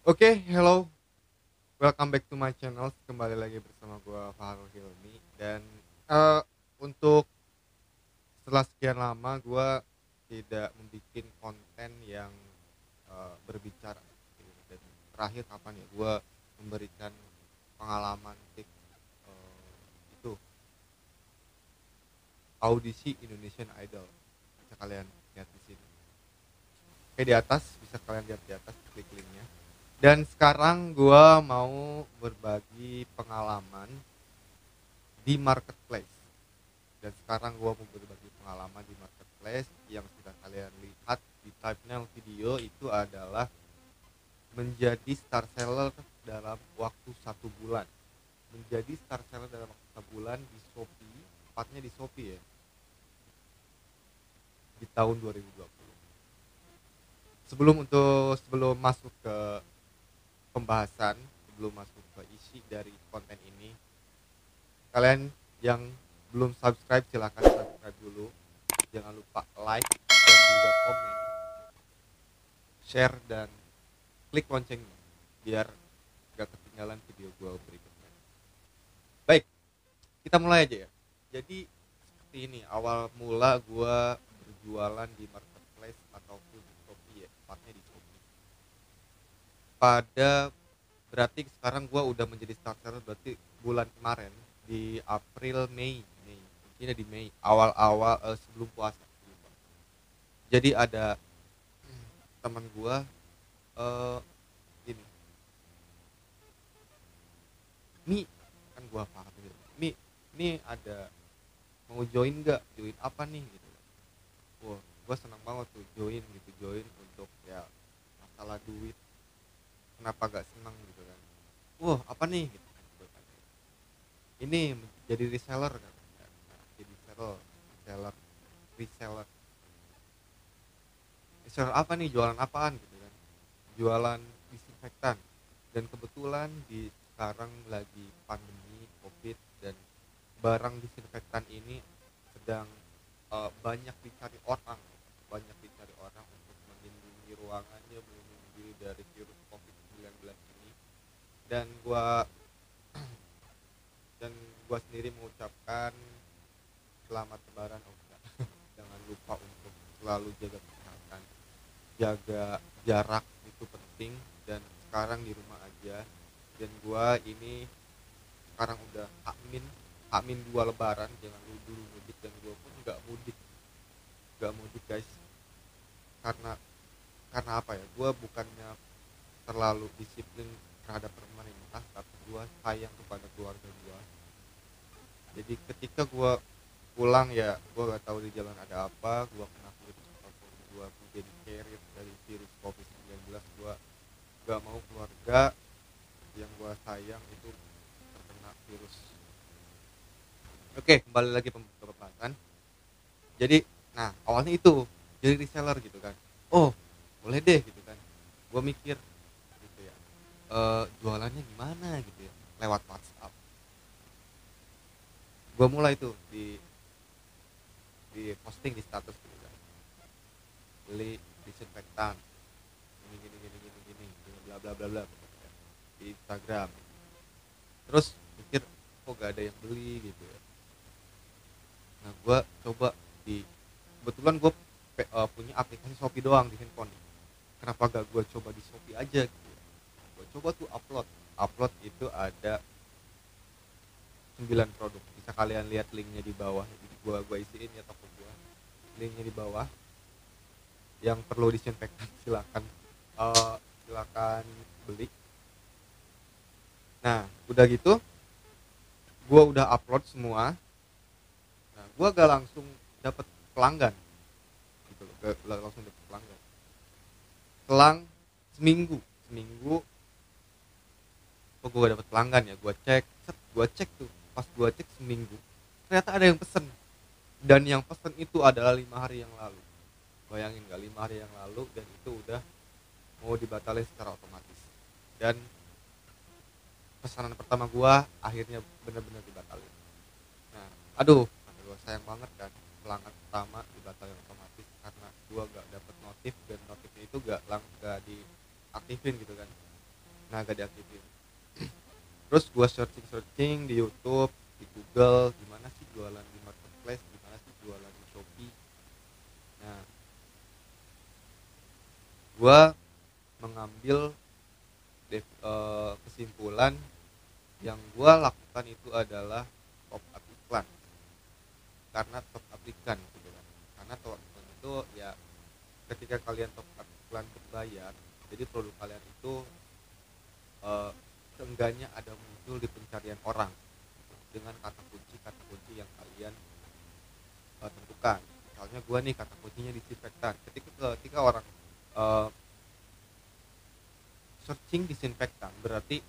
Oke, hello. Welcome back to my channel. Kembali lagi bersama gua Fahrul Hilmi dan eh, untuk setelah sekian lama gua tidak membuat konten yang berbicara gitu. Dan terakhir kapan ya gua memberikan pengalaman itu audisi Indonesian Idol. Bisa kalian lihat di sini. Oke, di atas bisa kalian lihat di atas, klik linknya. Dan sekarang gua mau berbagi pengalaman di marketplace. Dan sekarang gue mau berbagi pengalaman di marketplace yang sudah kalian lihat di thumbnail video itu adalah menjadi star seller dalam waktu 1 bulan. Menjadi star seller dalam waktu 1 bulan di Shopee, tepatnya di Shopee ya, di tahun 2020. Sebelum masuk ke pembahasan, sebelum masuk ke isi dari konten ini, kalian yang belum subscribe silahkan subscribe dulu. Jangan lupa like dan juga komen, share dan klik loncengnya biar gak ketinggalan video gue berikutnya. Baik, kita mulai aja ya. Jadi seperti ini awal mula gue berjualan di marketplace ataupun di Shopee ya, tepatnya di Shopee. Pada berarti sekarang gue udah menjadi starter berarti bulan kemarin di April Mei ini di Mei awal-awal sebelum puasa. Jadi ada teman gue eh ini Mi, kan gua paham gitu, Mi, ini ada mau join nggak, join apa nih gitu. Wah, gua senang banget tuh join gitu, join untuk ya masalah duit, kenapa gak senang gitu kan. Wah, apa nih gitu kan gua tanya. Ini jadi reseller kan. Nah, jadi reseller reseller reseller apa nih, jualan apaan gitu kan, jualan disinfektan. Dan kebetulan di sekarang lagi pandemi covid dan barang disinfektan ini sedang banyak dicari orang, untuk melindungi ruangannya, melindungi diri dari virus COVID-19 ini. Dan dan gua sendiri mengucapkan selamat lebaran Om. Jangan lupa untuk selalu jaga kesehatan, jaga jarak itu penting. Dan sekarang di rumah aja. Dan gua ini sekarang udah amin amin 2 lebaran, jangan dulu mudik. Dan gua pun nggak mudik guys, karena apa ya, gue bukannya terlalu disiplin terhadap pemerintah, tapi gue sayang kepada keluarga gue. Jadi ketika gue pulang ya, gue gak tahu di jalan ada apa, gue kena virus ataupun gue jadi carrier dari virus COVID-19. Gue gak mau keluarga yang gue sayang itu terkena virus. Oke, kembali lagi ke pembahasan. Jadi nah awalnya itu jadi reseller gitu kan. Oh, boleh deh gitu kan. Gue mikir gitu ya, jualannya gimana gitu ya, lewat WhatsApp. Gue mulai tuh di posting di status gitu kan, beli disinfektan gini gini gini gini gini gini, bla bla bla bla di Instagram. Terus mikir kok gak ada yang beli gitu ya. Nah gue coba di kebetulan gue punya aplikasi Shopee doang di handphone. Kenapa gak gue coba di Shopee aja gitu ya. Gue coba tuh upload upload itu ada 9 produk. Bisa kalian lihat linknya di bawah. Jadi gua isiin ya toko gua. Linknya di bawah. Yang perlu disinfektan silakan silakan beli. Nah, udah gitu gua udah upload semua. Nah, gua gak langsung dapet pelanggan gitu loh. Gak langsung dapet pelanggan. Selang seminggu kok gua dapet pelanggan ya. Gua cek tuh. Pas gua cek seminggu, ternyata ada yang pesen. Dan yang pesen itu adalah 5 hari yang lalu. Bayangin gak, 5 hari yang lalu, dan itu udah mau dibatalin secara otomatis. Dan pesanan pertama gua akhirnya bener-bener dibatalin. Nah, aduh, kata gua sayang banget kan, pelanggan pertama dibatalin otomatis karena gua gak dapet notif. Dan notifnya itu gak diaktifin gitu kan. Nah gak diaktifin. Terus gue searching searching di YouTube, di Google, gimana sih jualan di marketplace, gimana sih jualan di Shopee. Nah gue mengambil kesimpulan yang gue lakukan itu adalah top up iklan. Karena top up iklan gitu kan. Karena top up iklan itu ya ketika kalian top up iklan berbayar, jadi produk kalian itu eh, seenggaknya ada muncul di pencarian orang dengan kata kunci yang kalian tentukan. Misalnya gue nih kata kuncinya disinfektan. Ketika orang eh, searching disinfektan, berarti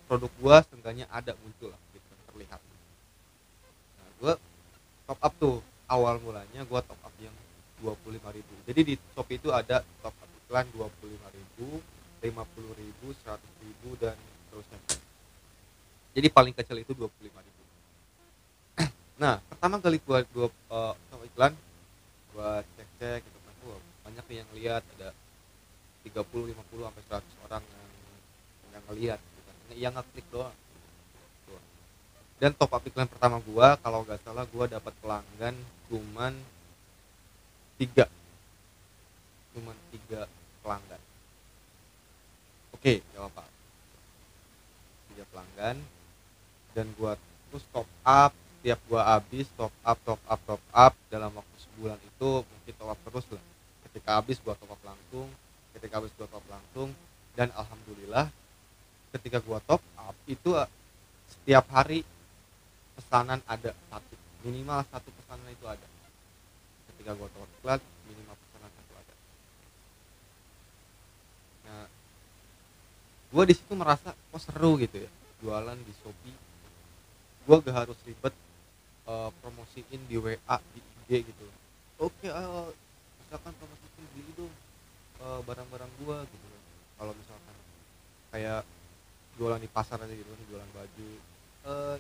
produk gue seenggaknya ada muncul lah gitu, terlihat. Nah gue top up tuh, awal mulanya gue top up yang 25.000. Jadi di Shopee itu ada top up iklan 25.000, 50.000, 100.000 dan seterusnya. Jadi paling kecil itu 25.000. Nah pertama kali gua top iklan, gua cek gitu kan, banyak nih yang lihat, ada 30, 50 sampai 100 orang yang ngelihat gitu kan, yang ngeklik doang. Dan top up iklan pertama gua kalau nggak salah gua dapat pelanggan cuman 3, pelanggan. Oke, gak apa-apa, 3 pelanggan. Dan gua terus top up, setiap gua habis top up dalam waktu sebulan itu mungkin top up terus lah. Ketika habis gua top up langsung, dan alhamdulillah ketika gua top up itu setiap hari pesanan ada satu, minimal satu pesanan itu ada. Ketika gua top up iklan, minimal pesanan satu ada. Nah gua di situ merasa kok seru gitu ya jualan di Shopee. Gua gak harus ribet promosiin di WA, di IG gitu. Oke, misalkan promosiin beli dong barang-barang gua gitu. Kalau misalkan kayak jualan di pasar aja gitu, jualan baju,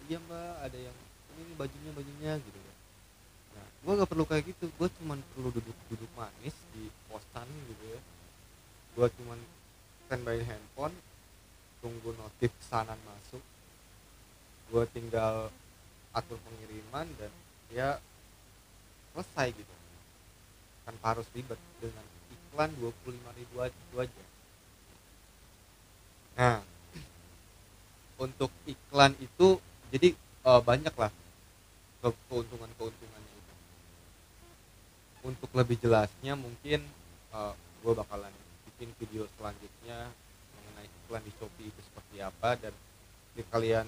iya mbak ada yang ini bajunya gitu ya. Nah gua gak perlu kayak gitu, gua cuman perlu duduk manis di kosan gitu ya. Gua cuman standby handphone, tunggu notif pesanan masuk, gua tinggal atur pengiriman dan ya selesai gitu, tanpa harus ribet dengan iklan 25.000 aja. Nah untuk iklan itu jadi banyak lah keuntungannya itu. Untuk lebih jelasnya mungkin gue bakalan bikin video selanjutnya mengenai iklan di Shopee itu seperti apa. Dan jika kalian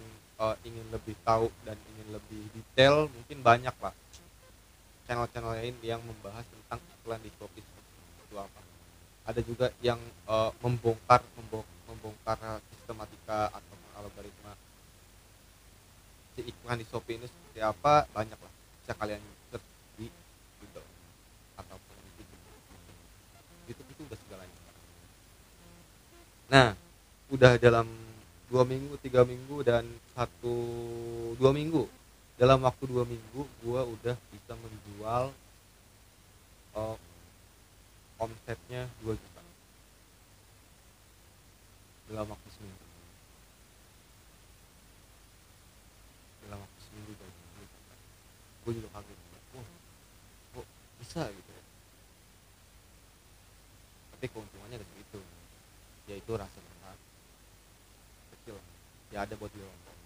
ingin lebih tahu dan ingin lebih detail, mungkin banyak lah channel-channel lain yang membahas tentang iklan di Shopee seperti itu apa. Ada juga yang membongkar sistematika atau algoritma si iklan di Shopee ini seperti apa, banyak lah, bisa kalian search di Google ataupun di YouTube itu udah segalanya. Nah udah dalam 2 minggu, 3 minggu, dan 2 minggu, dalam waktu 2 minggu gua udah bisa menjual uh, omsetnya 2 juta dalam waktu seminggu. Gue juga kaget, wah kok bisa gitu ya. Tapi keuntungannya dari itu, yaitu rasa berhak kecil ya ada buat dirokok.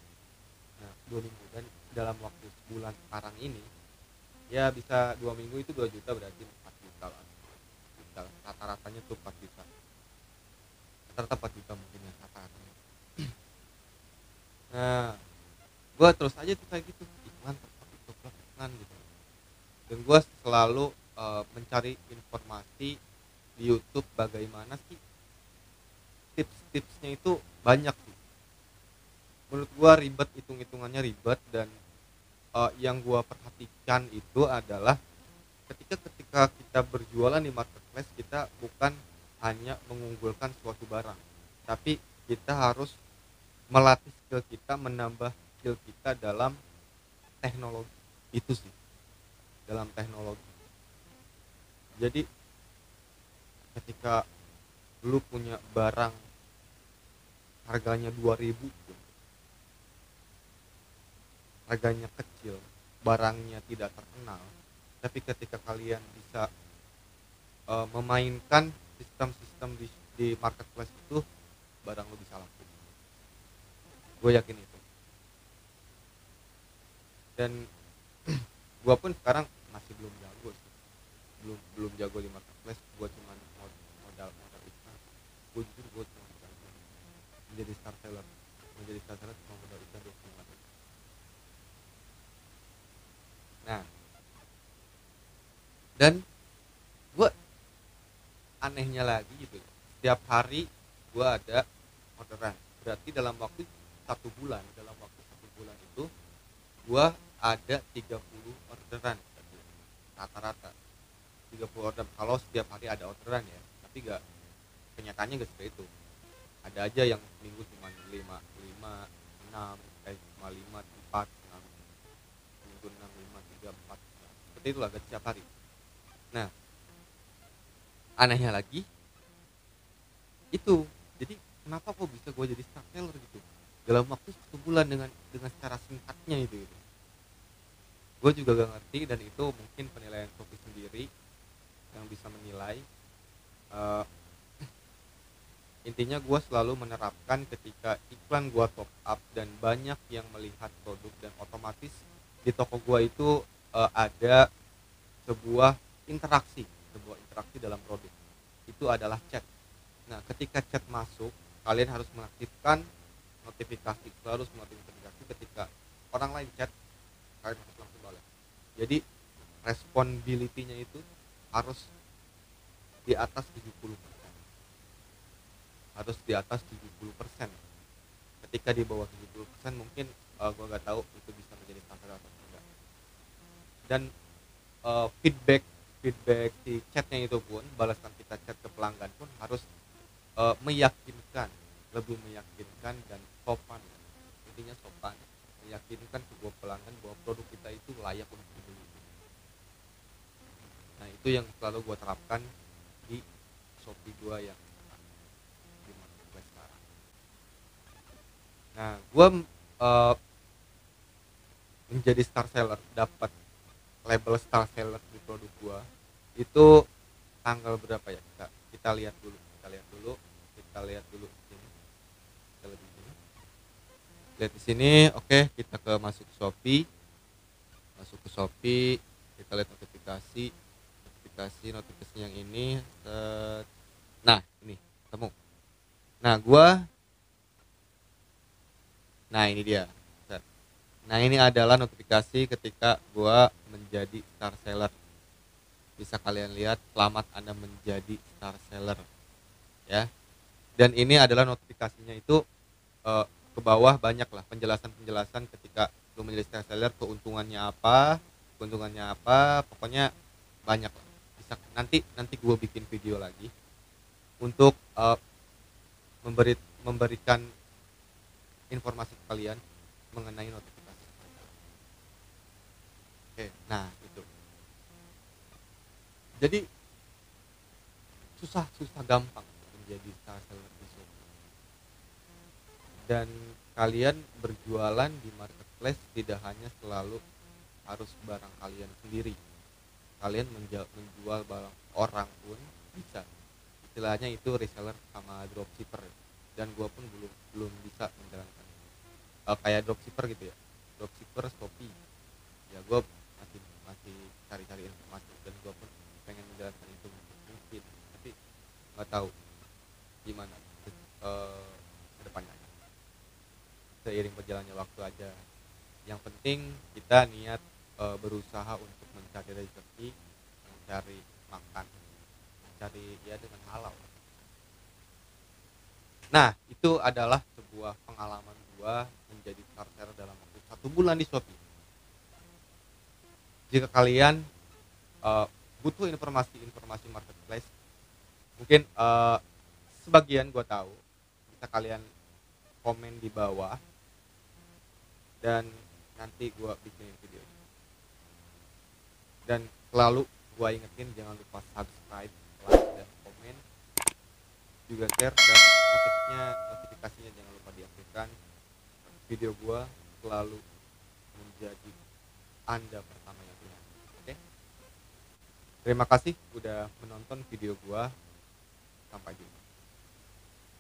Nah 2 minggu, dan dalam waktu sebulan sekarang ini ya bisa 2 minggu itu 2 juta, berarti 4 juta lah. Rata-ratanya tuh 4 juta, rata-rata 4 juta mungkin ya rata-ratanya. Nah gue terus aja tuh kayak gitu, iklan gitu. Dan gue selalu mencari informasi di YouTube bagaimana sih tips-tipsnya, itu banyak sih. Menurut gue ribet, hitung-hitungannya ribet. Dan yang gue perhatikan itu adalah ketika kita berjualan di marketplace, kita bukan hanya mengunggulkan suatu barang, tapi kita harus melatih skill kita, menambah skill kita dalam teknologi itu sih, dalam teknologi. Jadi ketika lu punya barang harganya 2000 pun, harganya kecil, barangnya tidak terkenal, tapi ketika kalian bisa memainkan sistem-sistem di marketplace itu, barang lo bisa laku. Gue yakin itu. Dan gue pun sekarang masih belum jago sih, belum belum jago di marketplace. Gue cuma modal iklan. Gue jujur, gue cuma modal iklan. Menjadi star seller cuma modal iklan 25. Nah, dan gue anehnya lagi gitu, setiap hari gue ada orderan. Berarti dalam waktu 1 bulan, itu gue ada 30 orderan rata-rata. 30 orderan kalau setiap hari ada orderan ya, tapi gak, kenyataannya gak seperti itu. Ada aja yang minggu cuma 5 6 cuma 5 4 6 minggu 6 5 3 4, seperti itulah, gak setiap hari. Nah, anehnya lagi itu, jadi kenapa kok bisa gue jadi star seller gitu dalam waktu 1 bulan dengan secara singkatnya itu gitu. Gue juga gak ngerti, dan itu mungkin penilaian Shopee sendiri yang bisa menilai. uh, Intinya gue selalu menerapkan ketika iklan gue top up dan banyak yang melihat produk, dan otomatis di toko gue itu ada sebuah interaksi dalam produk, itu adalah chat. Nah, ketika chat masuk, kalian harus mengaktifkan notifikasi, harus notifikasi ketika orang lain chat, kalian harus langsung balas. Jadi responsibility-nya itu harus di atas 70%. Harus di atas 70%. Ketika di bawah 70% mungkin gue nggak tahu itu bisa menjadi standar atau tidak. Dan feedback di chatnya itu pun, balasan kita chat ke pelanggan pun harus meyakinkan, lebih meyakinkan dan sopan. Intinya sopan, meyakinkan sebuah pelanggan bahwa produk kita itu layak untuk dibeli. Nah, itu yang selalu gue terapkan di Shopee gue yang di marketplace sekarang. Nah, gue menjadi star seller, dapat label star seller di produk gue itu tanggal berapa ya, kita lihat dulu sini. Lihat di sini. Oke, kita masuk ke Shopee, kita lihat notifikasi yang ini. Nah, ini ketemu. Nah, ini dia. Nah, ini adalah notifikasi ketika gua menjadi star seller. Bisa kalian lihat, selamat Anda menjadi star seller, ya. Dan ini adalah notifikasinya itu ke bawah banyak lah penjelasan ketika lu menjadi star seller, keuntungannya apa, pokoknya banyak lah. Bisa nanti gue bikin video lagi untuk memberikan informasi ke kalian mengenai notifikasi. Oke, nah itu. Jadi susah gampang menjadi star seller di Shopee. Dan kalian berjualan di marketplace tidak hanya selalu harus barang kalian sendiri. Kalian menjual barang orang pun bisa. Istilahnya itu reseller sama dropshipper. Dan gue pun belum bisa menjalankan kayak dropshipper gitu ya. Dropshipper Shopee. Ya, gue masih cari-cari informasi, dan gue pun pengen menjalankan itu mungkin, tapi nggak tahu gimana kedepannya. Seiring berjalannya waktu aja. Yang penting kita niat berusaha untuk mencari rezeki, mencari makan, mencari ya dengan halal. Nah, itu adalah sebuah pengalaman gua menjadi star seller dalam waktu 1 bulan di Shopee. Jika kalian butuh informasi marketplace, mungkin sebagian gua tahu, bisa kalian komen di bawah dan nanti gue bikinin video. Dan selalu gue ingetin, jangan lupa subscribe, like, dan komen, juga share, dan notifikasinya jangan lupa video gua selalu menjadi anda pertama yang lihat. Oke, terima kasih udah menonton video gua, sampai jumpa.